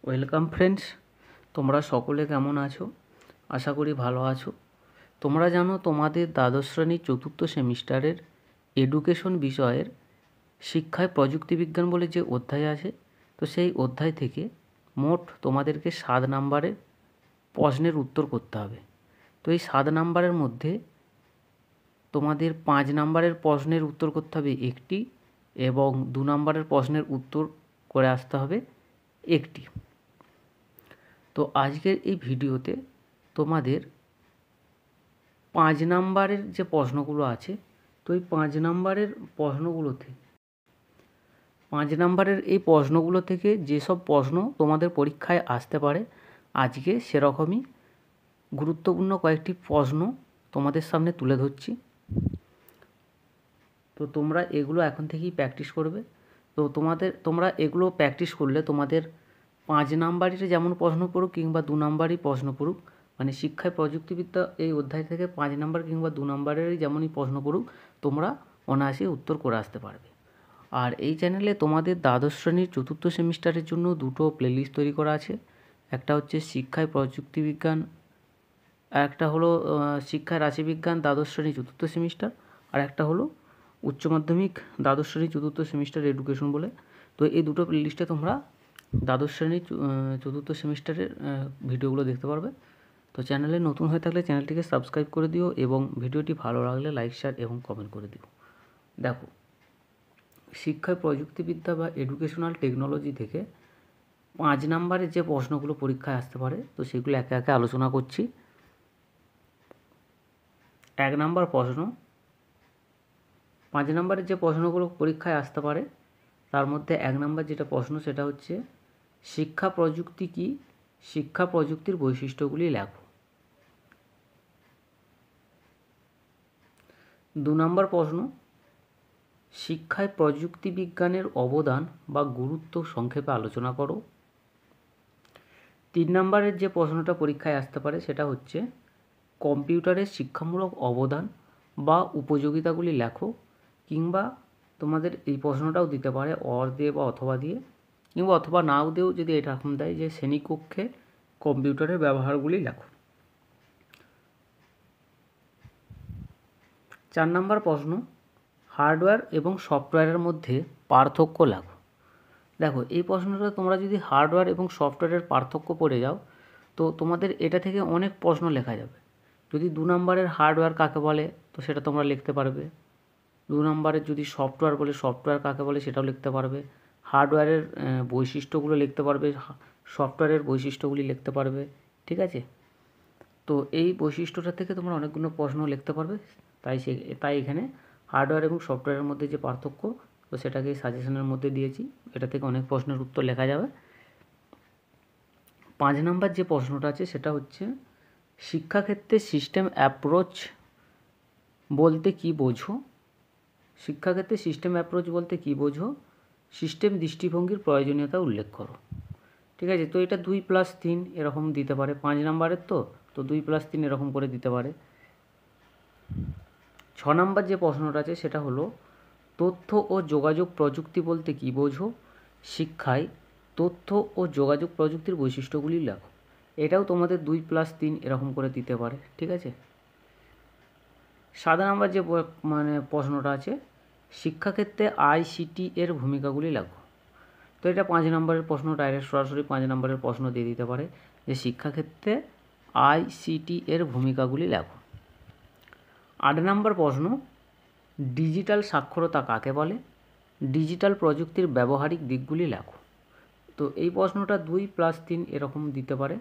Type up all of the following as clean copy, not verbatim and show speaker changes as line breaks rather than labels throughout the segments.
Welcome friends, তোমরা সকলে কেমন আছো? আশা করি ভালো আছো। তোমরা জানো তোমাদের দ্বাদশ শ্রেণীর চতুর্থ সেমিস্টারের এডুকেশন বিষয়ের শিক্ষায় প্রযুক্তিবিজ্ঞান বলে যে অধ্যায় আছে, তো সেই অধ্যায় থেকে মোট তোমাদেরকে 7 নাম্বারের প্রশ্নের উত্তর করতে হবে। তো এই 7 নাম্বারের মধ্যে তোমাদের 5 নাম্বারের প্রশ্নের উত্তর করতে হবে একটি, এবং 2 নাম্বারের প্রশ্নের উত্তর করে আসতে হবে একটি। তো আজকের এই ভিডিওতে তোমাদের 5 নাম্বারের যে প্রশ্নগুলো আছে, তো এই 5 নাম্বারের প্রশ্নগুলো থেকে যেসব প্রশ্ন তোমাদের পরীক্ষায় আসতে পারে, আজকে সেরকমই গুরুত্বপূর্ণ কয়েকটি প্রশ্ন তোমাদের সামনে তুলে ধরছি। তো তোমরা এগুলো এখন থেকেই প্র্যাকটিস করবে। তো তোমরা এগুলো প্র্যাকটিস করলে তোমাদের 5 নাম্বারের যেমন প্রশ্ন পড়ুক কিংবা 2 নাম্বারই প্রশ্ন পড়ুক, মানে শিক্ষায় প্রযুক্তিবিদ্যা এই অধ্যায় থেকে 5 নাম্বার কিংবা 2 নাম্বারেরই যেমনই প্রশ্ন পড়ুক, তোমরা অনায়াসে উত্তর করে আসতে পারবে। আর এই চ্যানেলে তোমাদের দ্বাদশ শ্রেণীর চতুর্থ সেমিস্টারের জন্য দুটো প্লেলিস্ট তৈরি করা আছে। একটা হচ্ছে শিক্ষায় প্রযুক্তিবিজ্ঞান, আর একটা হলো শিক্ষায় রাশিবিজ্ঞান দ্বাদশ শ্রেণী চতুর্থ সেমিস্টার, আর একটা হলো উচ্চ মাধ্যমিক দ্বাদশ শ্রেণী চতুর্থ সেমিস্টার এডুকেশন বলে। তো এই দুটো প্লেলিস্টে তোমরা দ্বাদশ শ্রেণীর চতুর্থ সেমিস্টারের ভিডিওগুলো দেখতে পারবে। তো চ্যানেলে নতুন হয়ে থাকলে চ্যানেলটিকে সাবস্ক্রাইব করে দিও, এবং ভিডিওটি ভালো লাগলে লাইক, শেয়ার এবং কমেন্ট করে দিও। দেখো, শিক্ষায় প্রযুক্তিবিদ্যা বা এডুকেশনাল টেকনোলজি থেকে 5 নাম্বারের যে প্রশ্নগুলো পরীক্ষায় আসতে পারে, তো সেগুলো একে একে আলোচনা করছি। 1 নাম্বার প্রশ্ন, 5 নাম্বারের যে প্রশ্নগুলো পরীক্ষায় আসতে পারে তার মধ্যে 1 নাম্বার যেটা প্রশ্ন সেটা হচ্ছে শিক্ষা প্রযুক্তি কি, শিক্ষা প্রযুক্তির বৈশিষ্ট্যগুলি লেখো। 2 নাম্বার প্রশ্ন, শিক্ষায় প্রযুক্তি বিজ্ঞানের অবদান বা গুরুত্ব সংক্ষেপে আলোচনা করো। 3 নাম্বারের যে প্রশ্নটা পরীক্ষায় আসতে পারে সেটা হচ্ছে কম্পিউটারের শিক্ষামূলক অবদান বা উপযোগিতাগুলি লেখো, কিংবা তোমাদের এই প্রশ্নটাও দিতে পারে অর দিয়ে বা অথবা দিয়ে, কিংবা অথবা নাও দিয়েও যদি এরকম দেয় যে শ্রেণীকক্ষে কম্পিউটারের ব্যবহারগুলি লেখো। 4 নাম্বার প্রশ্ন, হার্ডওয়্যার এবং সফটওয়্যারের মধ্যে পার্থক্য লেখো। দেখো, এই প্রশ্নটা তোমরা যদি হার্ডওয়্যার এবং সফটওয়্যারের পার্থক্য পড়ে যাও, তো তোমাদের এটা থেকে অনেক প্রশ্ন লেখা যাবে। যদি 2 নাম্বারের হার্ডওয়্যার কাকে বলে, তো সেটা তোমরা লিখতে পারবে। 2 নাম্বারের যদি সফটওয়্যার বলে, সফটওয়্যার কাকে বলে সেটাও লিখতে পারবে। হার্ডওয়্যারের বৈশিষ্ট্যগুলো লিখতে পারবে, সফটওয়্যারের বৈশিষ্ট্যগুলি লিখতে পারবে। ঠিক আছে? তো এই বৈশিষ্ট্যটা থেকে তোমরা অনেকগুলো প্রশ্ন লিখতে পারবে। তাই এখানে হার্ডওয়্যার এবং সফটওয়্যারের মধ্যে যে পার্থক্য, তো সেটাকে সাজেশনের মধ্যে দিয়েছি। এটা থেকে অনেক প্রশ্নের উত্তর লেখা যাবে। 5 নাম্বার যে প্রশ্নটা আছে সেটা হচ্ছে শিক্ষাক্ষেত্রে সিস্টেম অ্যাপ্রোচ বলতে কী বোঝো। শিক্ষাক্ষেত্রে সিস্টেম অ্যাপ্রোচ বলতে কী বোঝো, সিস্টেম দৃষ্টিভঙ্গির প্রয়োজনীয়তা উল্লেখ করো। ঠিক আছে? তো এটা 2+3 এরকম দিতে পারে, 5 নাম্বারের তো 2+3 এরকম করে দিতে পারে। 6 নাম্বার যে প্রশ্নটা আছে সেটা হলো তথ্য ও যোগাযোগ প্রযুক্তি বলতে কী বোঝো, শিক্ষায় তথ্য ও যোগাযোগ প্রযুক্তির বৈশিষ্ট্যগুলি লেখো। এটাও তোমাদের 2+3 এরকম করে দিতে পারে। ঠিক আছে? 7 নাম্বার যে প্রশ্নটা আছে শিক্ষাক্ষেত্রে ICT এর ভূমিকাগুলি লেখো। তো এটা 5 নাম্বারের প্রশ্ন, ডাইরেক্ট সরাসরি 5 নাম্বারের প্রশ্ন দিয়ে দিতে পারে যে শিক্ষাক্ষেত্রে ICT এর ভূমিকাগুলি লেখো। 8 নাম্বার প্রশ্ন, ডিজিটাল সাক্ষরতা কাকে বলে, ডিজিটাল প্রযুক্তির ব্যবহারিক দিকগুলি লেখো। তো এই প্রশ্নটা 2+3 এরকম দিতে পারে।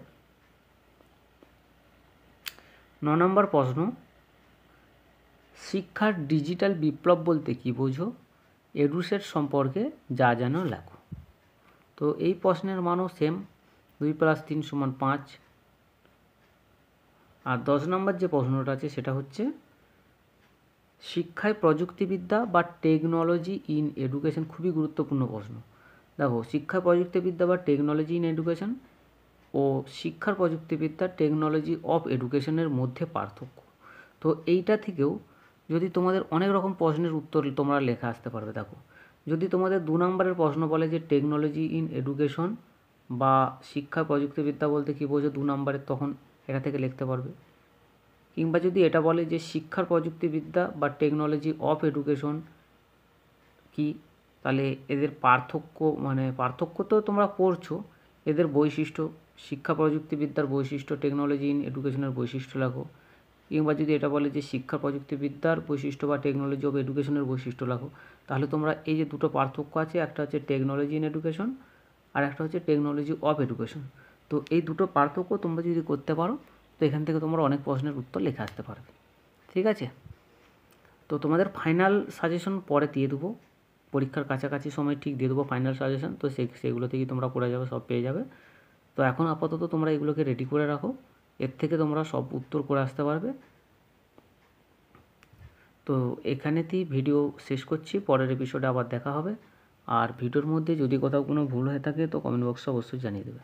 9 নম্বর প্রশ্ন, শিক্ষার ডিজিটাল বিপ্লব বলতে কী বোঝো, এডুসেট সম্পর্কে যা জানো লেখো। তো এই প্রশ্নের মানও সেম, 2+3 = 5। আর 10 নম্বর যে প্রশ্নটা আছে সেটা হচ্ছে শিক্ষায় প্রযুক্তিবিদ্যা বা টেকনোলজি ইন এডুকেশন। খুবই গুরুত্বপূর্ণ প্রশ্ন। দেখো, শিক্ষায় প্রযুক্তিবিদ্যা বা টেকনোলজি ইন এডুকেশন ও শিক্ষার প্রযুক্তিবিদ্যা টেকনোলজি অফ এডুকেশনের মধ্যে পার্থক্য। তো এইটা থেকেও যদি তোমাদের অনেক রকম প্রশ্নের উত্তর তোমরা লেখা আসতে পারবে। দেখো, যদি তোমাদের 2 নম্বরের প্রশ্ন বলে যে টেকনোলজি ইন এডুকেশন বা শিক্ষা প্রযুক্তিবিদ্যা বলতে কী বোঝো 2 নম্বরের, তখন এটা থেকে লিখতে পারবে। কিংবা যদি এটা বলে যে শিক্ষার প্রযুক্তিবিদ্যা বা টেকনোলজি অফ এডুকেশন কি, তাহলে এদের পার্থক্য, মানে পার্থক্য তো তোমরা পড়ছো, এদের বৈশিষ্ট্য, শিক্ষা প্রযুক্তিবিদ্যার বৈশিষ্ট্য, টেকনোলজি ইন এডুকেশনের বৈশিষ্ট্য লেখো। কিংবা যদি এটা বলে যে শিক্ষা প্রযুক্তিবিদ্যার বৈশিষ্ট্য বা টেকনোলজি অফ এডুকেশনের বৈশিষ্ট্য লেখো, তাহলে তোমরা এই যে দুটো পার্থক্য আছে, একটা হচ্ছে টেকনোলজি ইন এডুকেশন আর একটা হচ্ছে টেকনোলজি অফ এডুকেশন, তো এই দুটো পার্থক্য তোমরা যদি করতে পারো তো এখান থেকে তোমরা অনেক প্রশ্নের উত্তর লিখে আসতে পারবে। ঠিক আছে, তো তোমাদের ফাইনাল সাজেশন পরে দিয়ে দেবো, পরীক্ষার কাছাকাছি সময় ঠিক দিয়ে দেবো ফাইনাল সাজেশন, তো সেগুলো থেকেই তোমরা পড়ে যাবে, সব পেয়ে যাবে। তো এখন আপাতত তোমরা এগুলোকে রেডি করে রাখো, এর থেকে তোমরা সব উত্তর করে আসতে পারবে। তো এখানেতেই ভিডিও শেষ করছি, পরের এপিসোডে আবার দেখা হবে। আর ভিডিওর মধ্যে যদি কোথাও কোনো ভুল হয়ে থাকে তো কমেন্ট বক্সে অবশ্যই জানিয়ে দেবে।